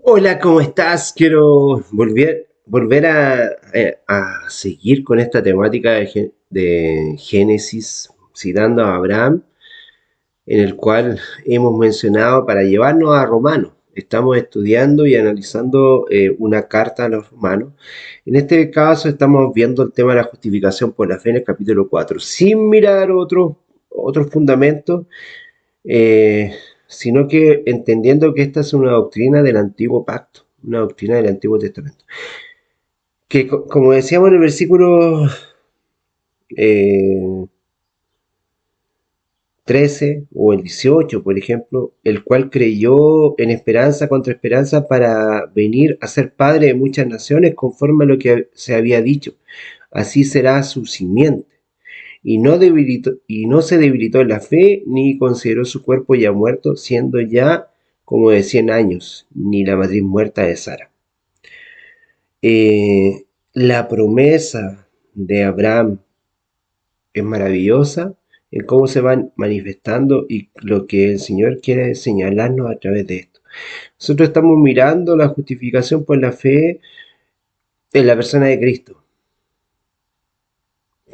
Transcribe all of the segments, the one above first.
Hola, ¿cómo estás? Quiero volver a seguir con esta temática de Génesis, citando a Abraham, en el cual hemos mencionado para llevarnos a Romanos. Estamos estudiando y analizando una carta a los romanos. En este caso estamos viendo el tema de la justificación por la fe en el capítulo 4, sin mirar otros fundamentos, eh, sino que entendiendo que esta es una doctrina del antiguo pacto, una doctrina del Antiguo Testamento. Que como decíamos en el versículo eh, 13 o el 18, por ejemplo, el cual creyó en esperanza contra esperanza para venir a ser padre de muchas naciones conforme a lo que se había dicho. Así será su simiente. Y no se debilitó en la fe, ni consideró su cuerpo ya muerto, siendo ya como de 100 años, ni la matriz muerta de Sara. La promesa de Abraham es maravillosa en cómo se van manifestando y lo que el Señor quiere señalarnos a través de esto. Nosotros estamos mirando la justificación por la fe en la persona de Cristo,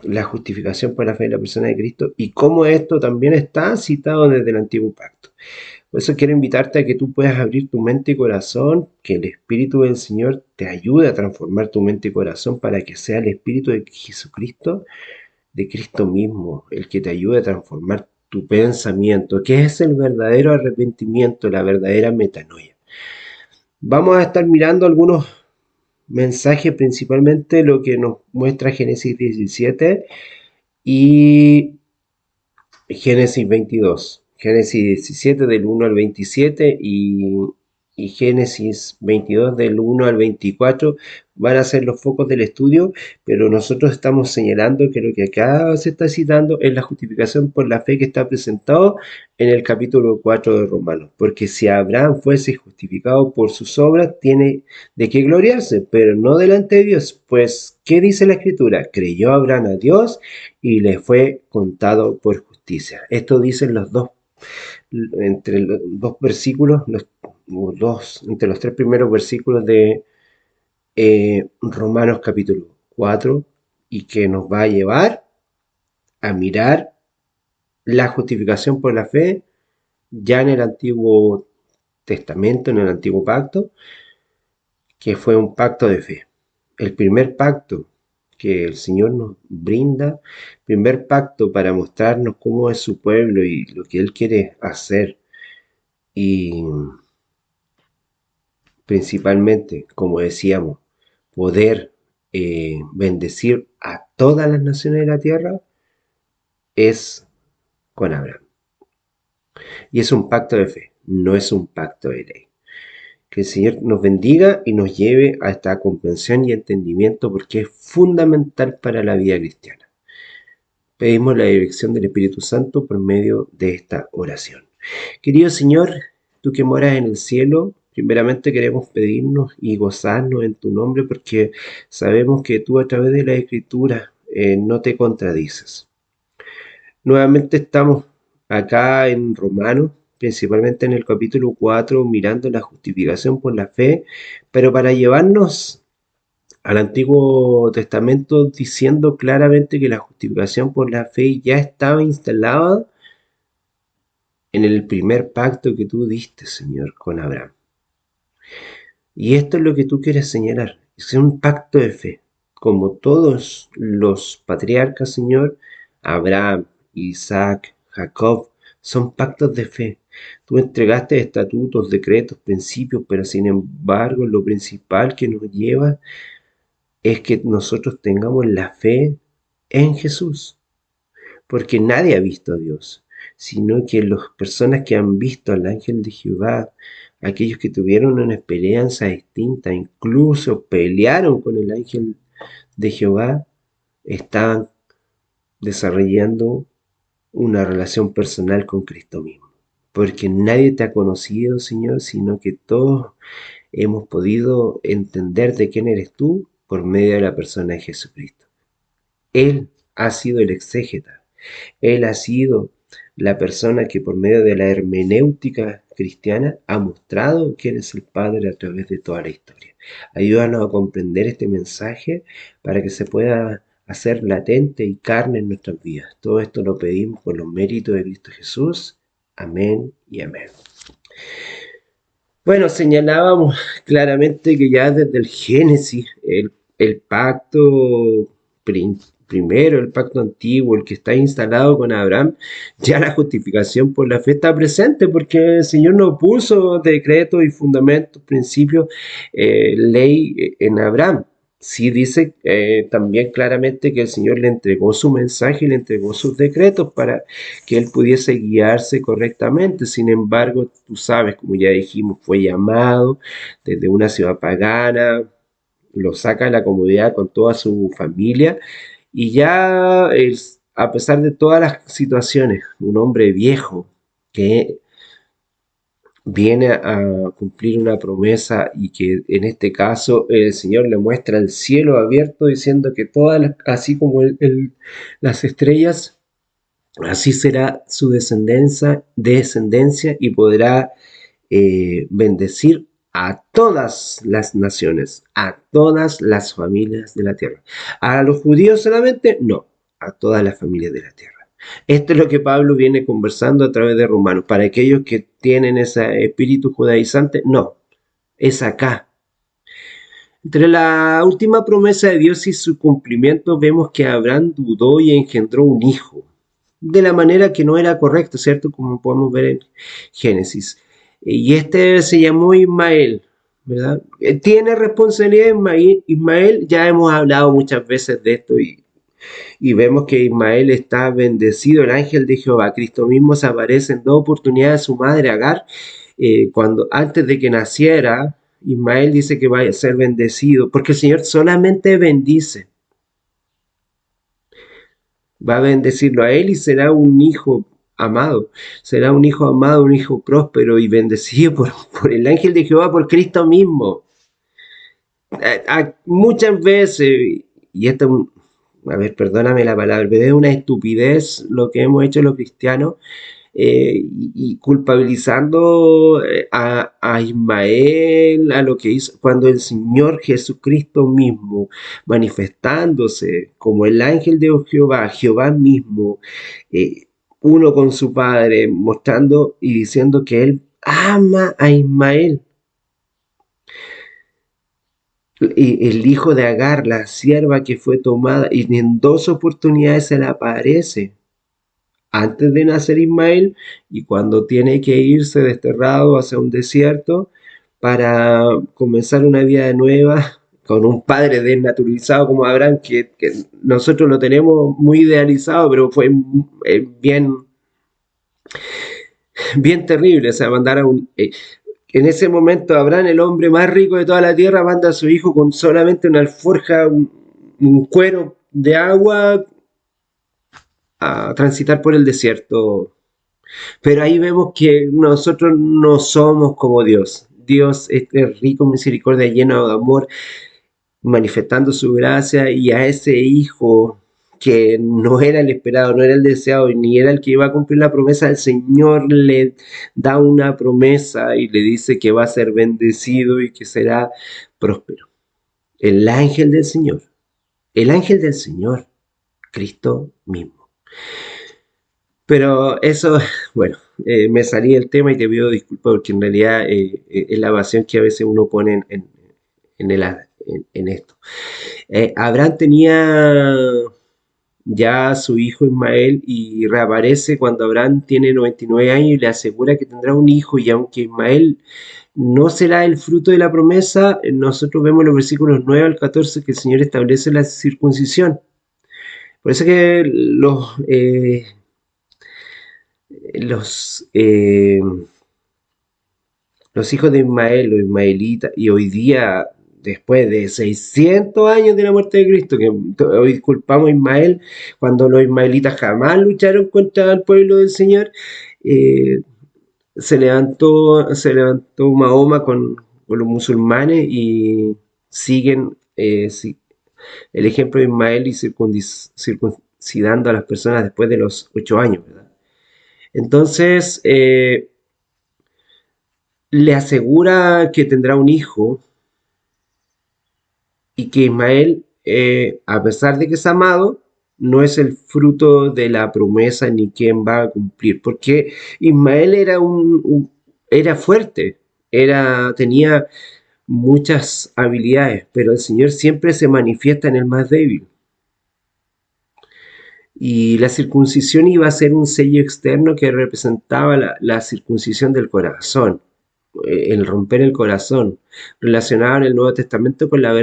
la justificación por la fe en la persona de Cristo y cómo esto también está citado desde el Antiguo Pacto. Por eso quiero invitarte a que tú puedas abrir tu mente y corazón, que el Espíritu del Señor te ayude a transformar tu mente y corazón para que sea el Espíritu de Jesucristo, de Cristo mismo, el que te ayude a transformar tu pensamiento, que es el verdadero arrepentimiento, la verdadera metanoia. Vamos a estar mirando algunos mensajes, principalmente lo que nos muestra Génesis 17 y Génesis 22. Génesis 17 del 1 al 27 y Génesis 22 del 1 al 24 van a ser los focos del estudio, pero nosotros estamos señalando que lo que acá se está citando es la justificación por la fe que está presentado en el capítulo 4 de Romanos. Porque si Abraham fuese justificado por sus obras, tiene de qué gloriarse, pero no delante de Dios. Pues, ¿qué dice la Escritura? Creyó Abraham a Dios y le fue contado por justicia. Esto dicen los dos, entre los dos versículos, entre los tres primeros versículos de Romanos capítulo 4, y que nos va a llevar a mirar la justificación por la fe ya en el Antiguo Testamento, en el Antiguo Pacto, que fue un pacto de fe. El primer pacto que el Señor nos brinda, primer pacto para mostrarnos cómo es su pueblo y lo que Él quiere hacer. Y principalmente, como decíamos, poder bendecir a todas las naciones de la tierra es con Abraham. Y es un pacto de fe, no es un pacto de ley. Que el Señor nos bendiga y nos lleve a esta comprensión y entendimiento porque es fundamental para la vida cristiana. Pedimos la dirección del Espíritu Santo por medio de esta oración. Querido Señor, tú que moras en el cielo, primeramente queremos pedirnos y gozarnos en tu nombre porque sabemos que tú a través de la Escritura no te contradices. Nuevamente estamos acá en Romanos, principalmente en el capítulo 4, mirando la justificación por la fe, pero para llevarnos al Antiguo Testamento diciendo claramente que la justificación por la fe ya estaba instalada en el primer pacto que tú diste, Señor, con Abraham. Y esto es lo que tú quieres señalar, es un pacto de fe, como todos los patriarcas, Señor, Abraham, Isaac, Jacob, son pactos de fe. Tú entregaste estatutos, decretos, principios, pero sin embargo lo principal que nos lleva es que nosotros tengamos la fe en Jesús, porque nadie ha visto a Dios, sino que las personas que han visto al ángel de Jehová, aquellos que tuvieron una experiencia distinta, incluso pelearon con el ángel de Jehová, estaban desarrollando una relación personal con Cristo mismo. Porque nadie te ha conocido, Señor, sino que todos hemos podido entender de quién eres tú por medio de la persona de Jesucristo. Él ha sido el exégeta. Él ha sido la persona que por medio de la hermenéutica cristiana ha mostrado quién es el Padre a través de toda la historia. Ayúdanos a comprender este mensaje para que se pueda hacer latente y carne en nuestras vidas. Todo esto lo pedimos por los méritos de Cristo Jesús. Amén y amén. Bueno, señalábamos claramente que ya desde el Génesis, el pacto primero, el pacto antiguo, el que está instalado con Abraham, ya la justificación por la fe está presente, porque el Señor no puso decretos y fundamentos, principios, ley en Abraham. Sí dice también claramente que el Señor le entregó su mensaje y le entregó sus decretos para que él pudiese guiarse correctamente. Sin embargo, tú sabes, como ya dijimos, fue llamado desde una ciudad pagana, lo saca de la comodidad con toda su familia y ya a pesar de todas las situaciones, un hombre viejo que viene a cumplir una promesa y que en este caso el Señor le muestra el cielo abierto diciendo que todas las, así como las estrellas, así será su descendencia y podrá bendecir a todas las naciones, a todas las familias de la tierra. ¿A los judíos solamente? No, a todas las familias de la tierra. Esto es lo que Pablo viene conversando a través de Romanos. Para aquellos que tienen ese espíritu judaizante, no, es acá. Entre la última promesa de Dios y su cumplimiento vemos que Abraham dudó y engendró un hijo, de la manera que no era correcto, ¿cierto? Como podemos ver en Génesis. Y este se llamó Ismael, ¿verdad? Tiene responsabilidad Ismael, ya hemos hablado muchas veces de esto y vemos que Ismael está bendecido, el ángel de Jehová. Cristo mismo se aparece en dos oportunidades a su madre Agar, cuando antes de que naciera, Ismael dice que va a ser bendecido, porque el Señor solamente bendice. Va a bendecirlo a él y será un hijo amado, será un hijo amado, un hijo próspero y bendecido por el ángel de Jehová, por Cristo mismo. Muchas veces, y esto, a ver, perdóname la palabra, pero es una estupidez lo que hemos hecho los cristianos, y culpabilizando a Ismael, a lo que hizo, cuando el Señor Jesucristo mismo, manifestándose como el ángel de Jehová, Jehová mismo, uno con su Padre, mostrando y diciendo que Él ama a Ismael. Y el hijo de Agar, la sierva que fue tomada, y en dos oportunidades se le aparece antes de nacer Ismael y cuando tiene que irse desterrado hacia un desierto para comenzar una vida nueva con un padre desnaturalizado como Abraham, que nosotros lo tenemos muy idealizado, pero fue bien, bien terrible. O sea, mandar a en ese momento Abraham, el hombre más rico de toda la tierra, manda a su hijo con solamente una alforja, un cuero de agua a transitar por el desierto. Pero ahí vemos que nosotros no somos como Dios. Dios es rico en misericordia, lleno de amor, manifestando su gracia y a ese hijo que no era el esperado, no era el deseado, ni era el que iba a cumplir la promesa, el Señor le da una promesa y le dice que va a ser bendecido y que será próspero. El ángel del Señor, Cristo mismo. Pero eso, bueno, me salí del tema y te pido disculpas porque en realidad es la evasión que a veces uno pone en esto. Abraham tenía ya a su hijo Ismael y reaparece cuando Abraham tiene 99 años y le asegura que tendrá un hijo y aunque Ismael no será el fruto de la promesa, nosotros vemos en los versículos 9 al 14 que el Señor establece la circuncisión. Por eso que los, eh, los hijos de Ismael, los ismaelitas, y hoy día, después de 600 años de la muerte de Cristo, que hoy culpamos a Ismael, cuando los ismaelitas jamás lucharon contra el pueblo del Señor, eh, se levantó Mahoma con los musulmanes y siguen el ejemplo de Ismael y circuncidando a las personas después de los 8 años, ¿verdad? Entonces, le asegura que tendrá un hijo y que Ismael, a pesar de que es amado, no es el fruto de la promesa ni quien va a cumplir, porque Ismael era fuerte, tenía muchas habilidades, pero el Señor siempre se manifiesta en el más débil. Y la circuncisión iba a ser un sello externo que representaba la circuncisión del corazón, el romper el corazón, relacionado en el Nuevo Testamento con la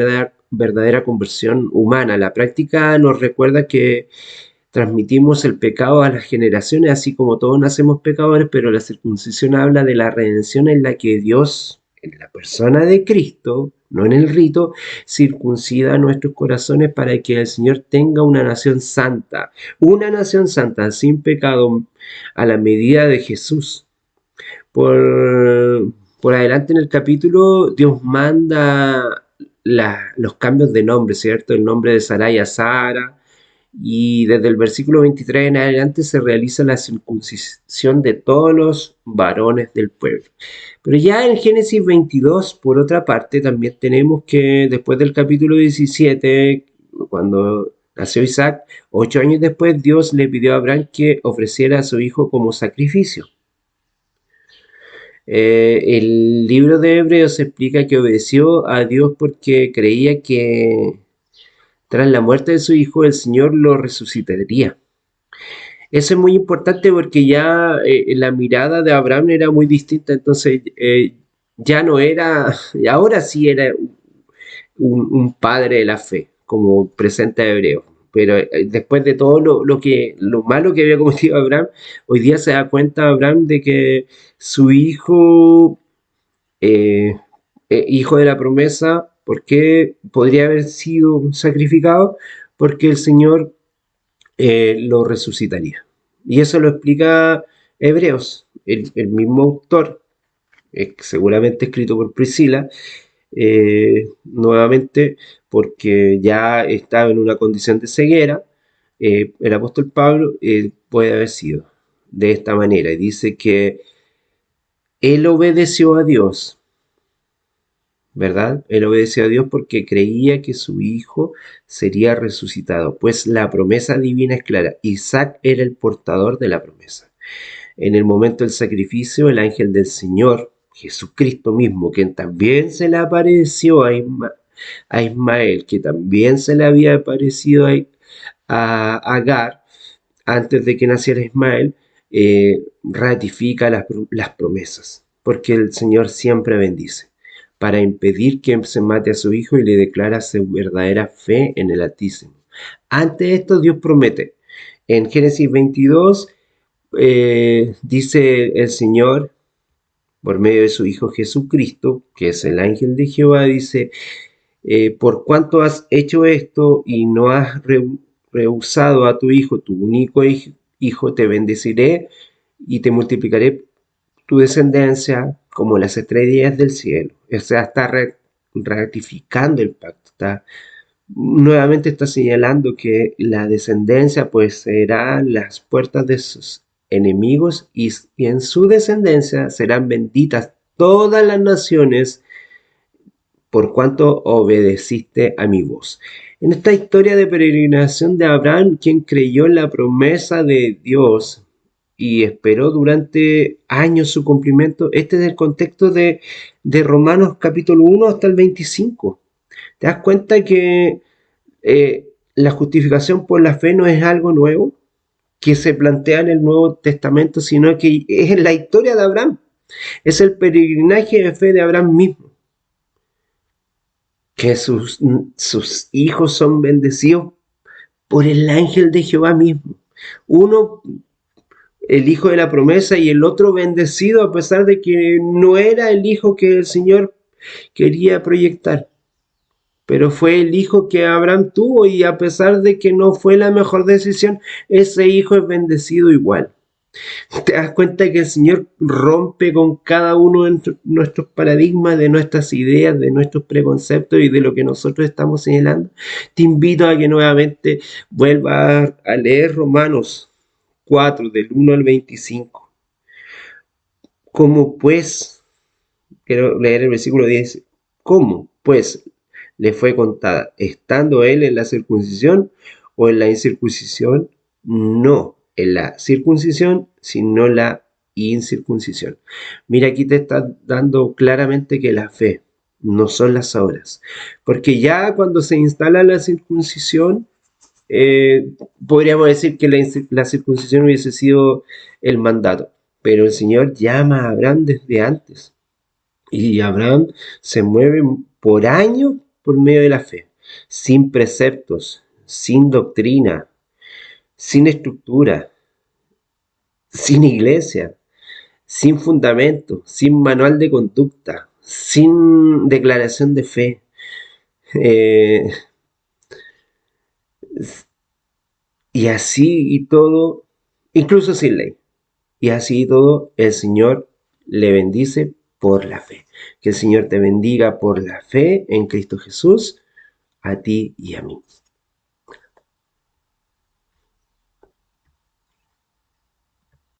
verdadera conversión humana. La práctica nos recuerda que transmitimos el pecado a las generaciones, así como todos nacemos pecadores, pero la circuncisión habla de la redención en la que Dios, en la persona de Cristo, no en el rito, circuncida nuestros corazones para que el Señor tenga una nación santa, sin pecado, a la medida de Jesús. Por adelante en el capítulo, Dios manda los cambios de nombre, ¿cierto? El nombre de Sarai a Sara, y desde el versículo 23 en adelante se realiza la circuncisión de todos los varones del pueblo. Pero ya en Génesis 22, por otra parte, también tenemos que después del capítulo 17, cuando nació Isaac, 8 años después, Dios le pidió a Abraham que ofreciera a su hijo como sacrificio. El libro de Hebreos explica que obedeció a Dios porque creía que tras la muerte de su hijo el Señor lo resucitaría. Eso es muy importante porque ya la mirada de Abraham era muy distinta, entonces ya no era, ahora sí era un padre de la fe, como presenta Hebreo. Pero después de todo lo malo que había cometido Abraham, hoy día se da cuenta Abraham de que su hijo, eh, hijo de la promesa, ¿por qué podría haber sido sacrificado? Porque el Señor lo resucitaría. Y eso lo explica Hebreos, el mismo autor, seguramente escrito por Priscila, nuevamente porque ya estaba en una condición de ceguera. El apóstol Pablo puede haber sido de esta manera, y dice que él obedeció a Dios, ¿verdad? Él obedeció a Dios porque creía que su hijo sería resucitado, pues la promesa divina es clara. Isaac era el portador de la promesa. En el momento del sacrificio, el ángel del Señor, Jesucristo mismo, quien también se le apareció a Ismael, que también se le había aparecido a Agar antes de que naciera Ismael, ratifica las promesas, porque el Señor siempre bendice, para impedir que se mate a su hijo y le declara su verdadera fe en el Altísimo. Ante esto, Dios promete. En Génesis 22 dice el Señor, por medio de su Hijo Jesucristo, que es el ángel de Jehová, dice, por cuanto has hecho esto y no has rehusado a tu hijo, tu único hijo, te bendeciré y te multiplicaré tu descendencia como las estrellas del cielo. O sea, está ratificando el pacto, nuevamente está señalando que la descendencia pues será las puertas de sus enemigos, y en su descendencia serán benditas todas las naciones por cuanto obedeciste a mi voz. En esta historia de peregrinación de Abraham, quien creyó en la promesa de Dios y esperó durante años su cumplimiento, este es el contexto de Romanos capítulo 1 hasta el 25. ¿Te das cuenta que la justificación por la fe no es algo nuevo que se plantea en el Nuevo Testamento, sino que es la historia de Abraham? Es el peregrinaje de fe de Abraham mismo, que sus hijos son bendecidos por el ángel de Jehová mismo. Uno, el hijo de la promesa, y el otro bendecido a pesar de que no era el hijo que el Señor quería proyectar. Pero fue el hijo que Abraham tuvo, y a pesar de que no fue la mejor decisión, ese hijo es bendecido igual. Te das cuenta que el Señor rompe con cada uno de nuestros paradigmas, de nuestras ideas, de nuestros preconceptos y de lo que nosotros estamos señalando. Te invito a que nuevamente vuelvas a leer Romanos 4, del 1 al 25. ¿Cómo pues? Quiero leer el versículo 10. ¿Cómo pues le fue contada? ¿Estando él en la circuncisión o en la incircuncisión? No en la circuncisión, sino la incircuncisión. Mira, aquí te está dando claramente que la fe no son las obras. Porque ya cuando se instala la circuncisión, eh, podríamos decir que la circuncisión hubiese sido el mandato. Pero el Señor llama a Abraham desde antes. Y Abraham se mueve por años por medio de la fe, sin preceptos, sin doctrina, sin estructura, sin iglesia, sin fundamento, sin manual de conducta, sin declaración de fe, eh, y así y todo, incluso sin ley. Y así y todo, el Señor le bendice por la fe. Que el Señor te bendiga por la fe en Cristo Jesús, a ti y a mí.